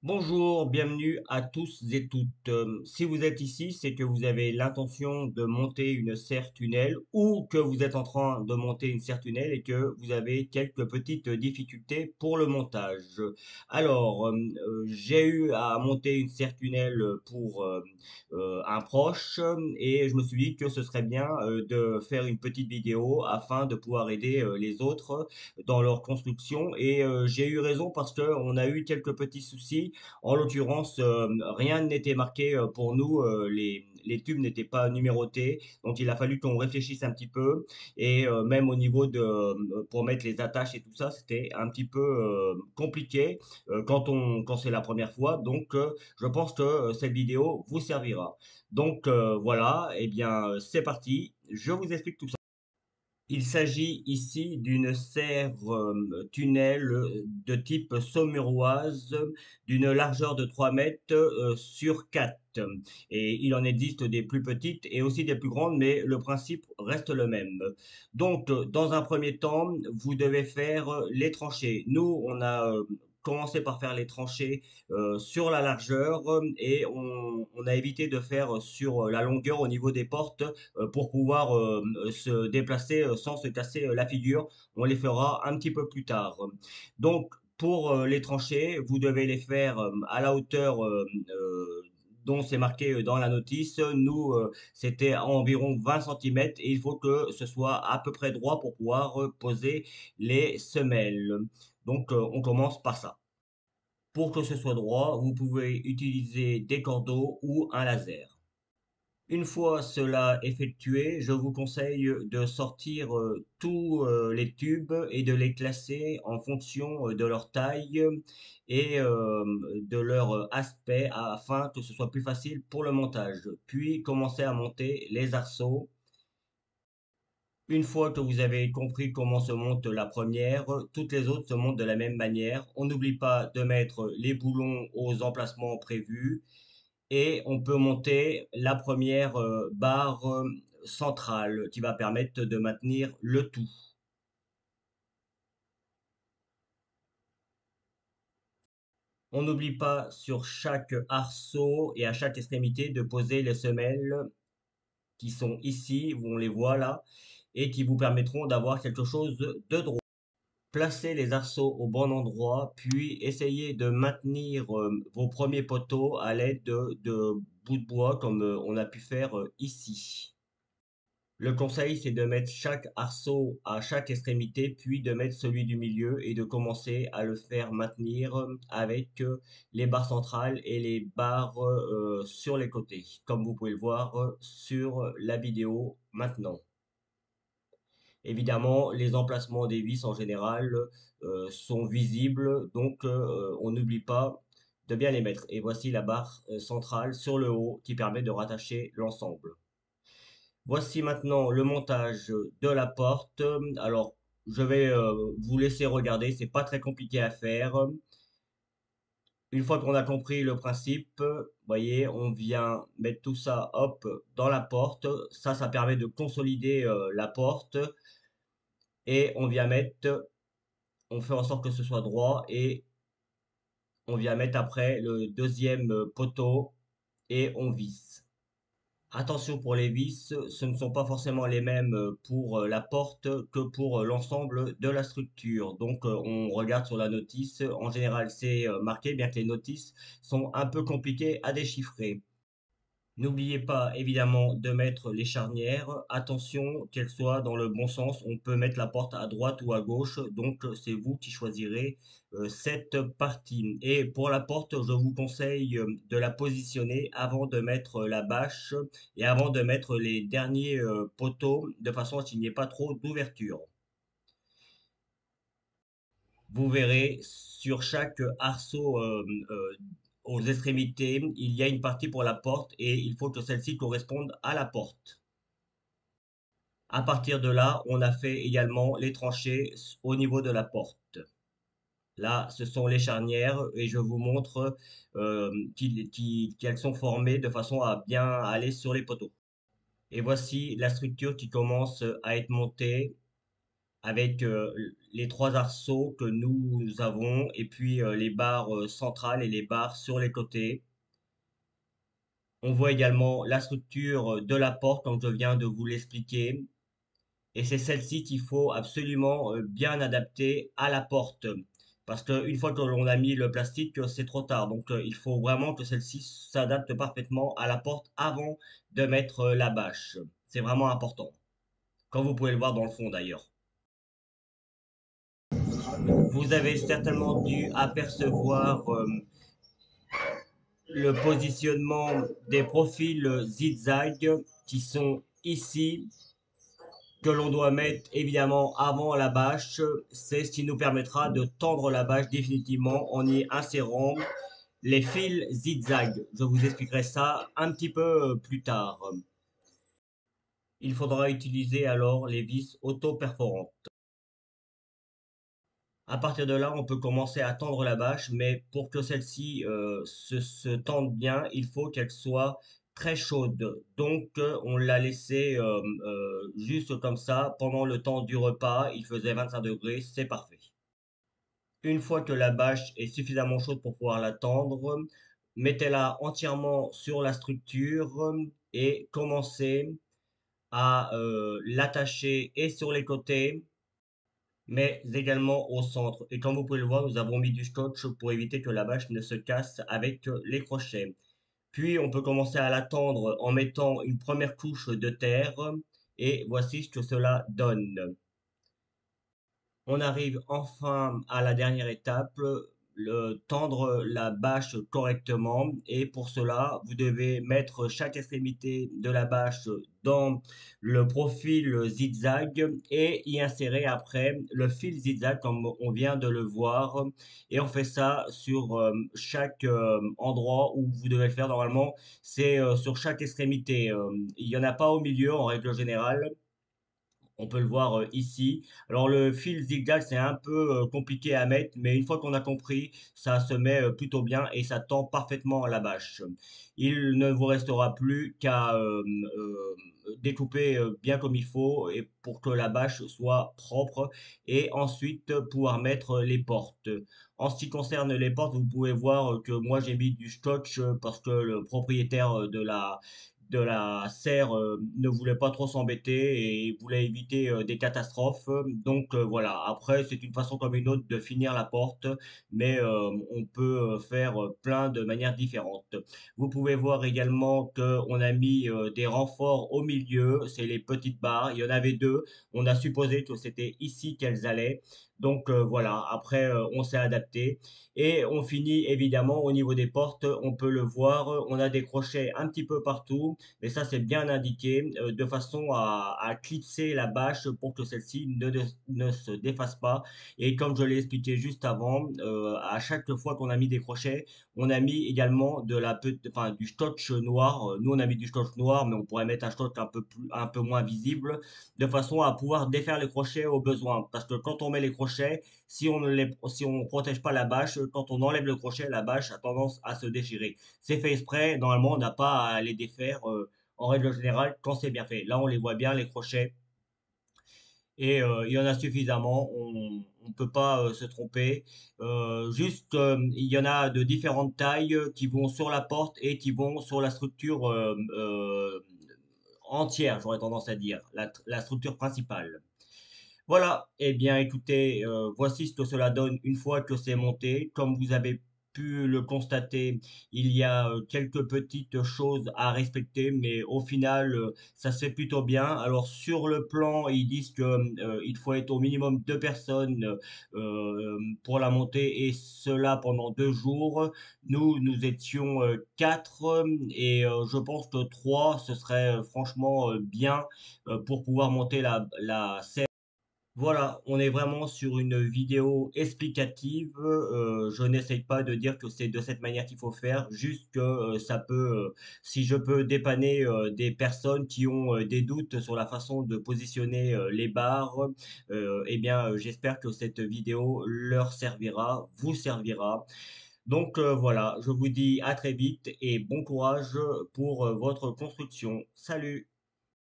Bonjour, bienvenue à tous et toutes. Si vous êtes ici, c'est que vous avez l'intention de monter une serre tunnel ou que vous êtes en train de monter une serre tunnel et que vous avez quelques petites difficultés pour le montage. Alors, j'ai eu à monter une serre tunnel pour un proche et je me suis dit que ce serait bien de faire une petite vidéo afin de pouvoir aider les autres dans leur construction et j'ai eu raison parce que on a eu quelques petits soucis. En l'occurrence, rien n'était marqué pour nous, les tubes n'étaient pas numérotés, donc il a fallu qu'on réfléchisse un petit peu. Et même au niveau de, pour mettre les attaches et tout ça, c'était un petit peu compliqué quand c'est la première fois. Donc, je pense que cette vidéo vous servira. Donc voilà, et bien c'est parti. Je vous explique tout ça. Il s'agit ici d'une serre tunnel de type saumuroise d'une largeur de 3 mètres sur 4. Et il en existe des plus petites et aussi des plus grandes, mais le principe reste le même. Donc, dans un premier temps, vous devez faire les tranchées. Nous, on a commencé par faire les tranchées sur la largeur et on a évité de faire sur la longueur au niveau des portes pour pouvoir se déplacer sans se casser la figure. On les fera un petit peu plus tard. Donc, pour les tranchées, vous devez les faire à la hauteur dont c'est marqué dans la notice. Nous, c'était à environ 20 centimètres et il faut que ce soit à peu près droit pour pouvoir poser les semelles. Donc, on commence par ça. Pour que ce soit droit, vous pouvez utiliser des cordeaux ou un laser. Une fois cela effectué, je vous conseille de sortir tous les tubes et de les classer en fonction de leur taille et de leur aspect afin que ce soit plus facile pour le montage. Puis commencez à monter les arceaux. Une fois que vous avez compris comment se monte la première, toutes les autres se montent de la même manière. On n'oublie pas de mettre les boulons aux emplacements prévus et on peut monter la première barre centrale qui va permettre de maintenir le tout. On n'oublie pas sur chaque arceau et à chaque extrémité de poser les semelles qui sont ici, on les voit là, et qui vous permettront d'avoir quelque chose de droit. Placez les arceaux au bon endroit, puis essayez de maintenir vos premiers poteaux à l'aide de bouts de bois comme on a pu faire ici. Le conseil, c'est de mettre chaque arceau à chaque extrémité, puis de mettre celui du milieu et de commencer à le faire maintenir avec les barres centrales et les barres sur les côtés, comme vous pouvez le voir sur la vidéo maintenant. Évidemment, les emplacements des vis en général sont visibles, donc on n'oublie pas de bien les mettre. Et voici la barre centrale sur le haut qui permet de rattacher l'ensemble. Voici maintenant le montage de la porte. Alors, je vais vous laisser regarder, c'est pas très compliqué à faire. Une fois qu'on a compris le principe, voyez, on vient mettre tout ça, hop, dans la porte. Ça permet de consolider la porte et on vient mettre, on fait en sorte que ce soit droit et on vient mettre après le deuxième poteau et on visse. Attention pour les vis, ce ne sont pas forcément les mêmes pour la porte que pour l'ensemble de la structure. Donc on regarde sur la notice, en général c'est marqué, bien que les notices sont un peu compliquées à déchiffrer. N'oubliez pas évidemment de mettre les charnières. Attention qu'elles soient dans le bon sens. On peut mettre la porte à droite ou à gauche. Donc c'est vous qui choisirez cette partie. Et pour la porte, je vous conseille de la positionner avant de mettre la bâche et avant de mettre les derniers poteaux de façon à ce qu'il n'y ait pas trop d'ouverture. Vous verrez sur chaque arceau aux extrémités, il y a une partie pour la porte et il faut que celle-ci corresponde à la porte. À partir de là, on a fait également les tranchées au niveau de la porte. Là, ce sont les charnières et je vous montre qu'elles sont formées de façon à bien aller sur les poteaux. Et voici la structure qui commence à être montée avec les trois arceaux que nous avons et puis les barres centrales et les barres sur les côtés. On voit également la structure de la porte comme je viens de vous l'expliquer. Et c'est celle-ci qu'il faut absolument bien adapter à la porte. Parce qu'une fois que l'on a mis le plastique, c'est trop tard. Donc il faut vraiment que celle-ci s'adapte parfaitement à la porte avant de mettre la bâche. C'est vraiment important. Comme vous pouvez le voir dans le fond d'ailleurs. Vous avez certainement dû apercevoir le positionnement des profils zigzag qui sont ici, que l'on doit mettre évidemment avant la bâche. C'est ce qui nous permettra de tendre la bâche définitivement en y insérant les fils zigzag. Je vous expliquerai ça un petit peu plus tard. Il faudra utiliser alors les vis auto-perforantes. À partir de là, on peut commencer à tendre la bâche, mais pour que celle-ci se tende bien, il faut qu'elle soit très chaude. Donc, on l'a laissée juste comme ça pendant le temps du repas. Il faisait 25 degrés, c'est parfait. Une fois que la bâche est suffisamment chaude pour pouvoir la tendre, mettez-la entièrement sur la structure et commencez à l'attacher et sur les côtés mais également au centre. Et comme vous pouvez le voir, nous avons mis du scotch pour éviter que la bâche ne se casse avec les crochets. Puis on peut commencer à l'attendre en mettant une première couche de terre et voici ce que cela donne. On arrive enfin à la dernière étape, tendre la bâche correctement. Et pour cela, vous devez mettre chaque extrémité de la bâche dans le profil zigzag et y insérer après le fil zigzag comme on vient de le voir. Et on fait ça sur chaque endroit où vous devez le faire normalement. C'est sur chaque extrémité. Il n'y en a pas au milieu en règle générale. On peut le voir ici. Alors le fil zigzag, c'est un peu compliqué à mettre, mais une fois qu'on a compris, ça se met plutôt bien et ça tend parfaitement à la bâche. Il ne vous restera plus qu'à découper bien comme il faut et pour que la bâche soit propre et ensuite pouvoir mettre les portes. En ce qui concerne les portes, vous pouvez voir que moi j'ai mis du scotch parce que le propriétaire de la serre ne voulait pas trop s'embêter et voulait éviter des catastrophes. Donc voilà, après c'est une façon comme une autre de finir la porte, mais on peut faire plein de manières différentes. Vous pouvez voir également qu'on a mis des renforts au milieu, c'est les petites barres, il y en avait deux, on a supposé que c'était ici qu'elles allaient. Donc voilà, après on s'est adapté et on finit évidemment au niveau des portes, on peut le voir, on a des crochets un petit peu partout mais ça c'est bien indiqué de façon à clipser la bâche pour que celle-ci ne se défasse pas. Et comme je l'ai expliqué juste avant, à chaque fois qu'on a mis des crochets, on a mis également enfin, du scotch noir. Nous on a mis du scotch noir, mais on pourrait mettre un scotch un peu moins visible, de façon à pouvoir défaire les crochets au besoin. Parce que quand on met les crochets, si on protège pas la bâche, quand on enlève le crochet, la bâche a tendance à se déchirer. C'est fait exprès, normalement on n'a pas à les défaire en règle générale quand c'est bien fait. Là on les voit bien les crochets et il y en a suffisamment, on ne peut pas se tromper. Juste il y en a de différentes tailles qui vont sur la porte et qui vont sur la structure entière, j'aurais tendance à dire, la structure principale. Voilà, eh bien écoutez, voici ce que cela donne une fois que c'est monté. Comme vous avez pu le constater, il y a quelques petites choses à respecter, mais au final, ça se fait plutôt bien. Alors sur le plan, ils disent que il faut être au minimum deux personnes pour la montée et cela pendant 2 jours. Nous étions quatre et je pense que trois, ce serait franchement bien pour pouvoir monter la scène. Voilà, on est vraiment sur une vidéo explicative. Je n'essaye pas de dire que c'est de cette manière qu'il faut faire, juste que ça peut, si je peux dépanner des personnes qui ont des doutes sur la façon de positionner les barres, eh bien, j'espère que cette vidéo leur servira, vous servira. Donc voilà, je vous dis à très vite et bon courage pour votre construction. Salut!